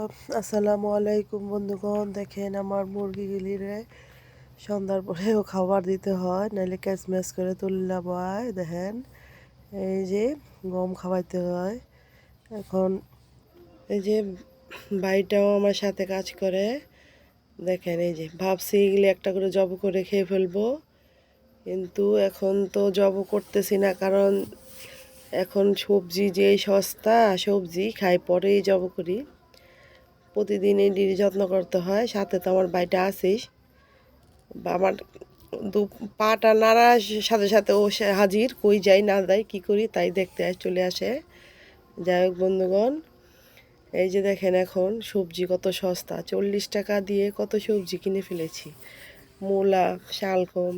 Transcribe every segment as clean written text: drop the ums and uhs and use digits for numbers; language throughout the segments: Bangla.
আসসালামু আলাইকুম বন্ধুগণ। দেখেন আমার মুরগিগুলিরে সন্ধ্যার পরেও খাবার দিতে হয়, নাহলে ক্যাচ ম্যাচ করে তুললা বয়। দেখেন এই যে গম খাওয়াইতে হয়। এখন এই যে ভাইটাও আমার সাথে কাজ করে। দেখেন এই যে ভাবছি এগুলি একটা করে জব করে খেয়ে ফেলবো, কিন্তু এখন তো জব করতেছি না, কারণ এখন সবজি যে সস্তা, সবজি খাই পরেই জব করি। প্রতিদিন এটির যত্ন করতে হয়, সাথে তো আমার বাইটা আছিস। আমার পাটা নাড়ার সাথে সাথে ও হাজির, কই যাই না যাই কী করি তাই দেখতে চলে আসে। যাই হোক বন্ধুগণ, এই যে দেখেন এখন সবজি কত সস্তা, 40 টাকা দিয়ে কত সবজি কিনে ফেলেছি। মূলা, শালগম,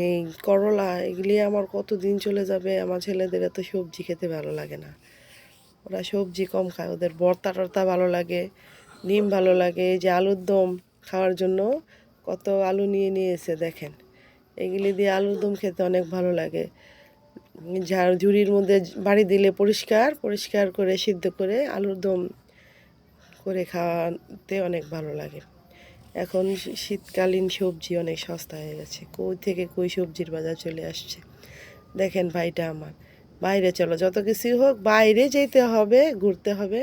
এই করলা, এগুলি আমার কত দিন চলে যাবে। আমার ছেলেদের এত সবজি খেতে ভালো লাগে না, ওরা সবজি কম খায়, ওদের ভর্তা টর্তা ভালো লাগে, ডিম ভালো লাগে। এই যে আলুর দম খাওয়ার জন্য কত আলু নিয়ে নিয়েছে দেখেন, এগুলি দিয়ে আলুর দম খেতে অনেক ভালো লাগে। ঝুড়ির মধ্যে বাড়ি দিলে পরিষ্কার পরিষ্কার করে সিদ্ধ করে আলুর দম করে খাওয়াতে অনেক ভালো লাগে। এখন শীতকালীন সবজি অনেক সস্তা হয়ে গেছে, কই থেকে কই সবজির বাজার চলে আসছে। দেখেন ভাইটা আমার, বাইরে চলো, যত কিছুই হোক বাইরে যেতে হবে, ঘুরতে হবে,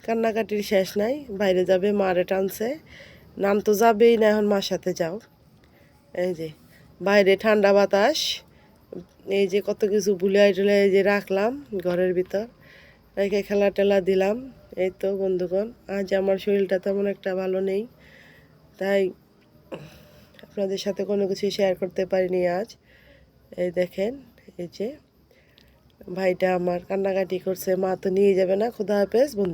কান্নাকাটির শেষ নাই। বাইরে যাবে, মারে টানছে, নাম তো যাবেই না, এখন মার সাথে যাও। এই যে বাইরে ঠান্ডা বাতাস, এই যে কত কিছু ভুলাই টুলাই যে রাখলাম ঘরের ভিতর, রেখে খেলা টেলা দিলাম। এই তো বন্ধুগণ, আজ আমার শরীরটা তেমন একটা ভালো নেই, তাই আপনাদের সাথে কোনো কিছু শেয়ার করতে পারিনি আজ। এই দেখেন এই যে ভাইটা আমার কান্নাকাটি করছে, মা তো নিয়ে যাবে না। খুদা হাফেজ বন্ধু।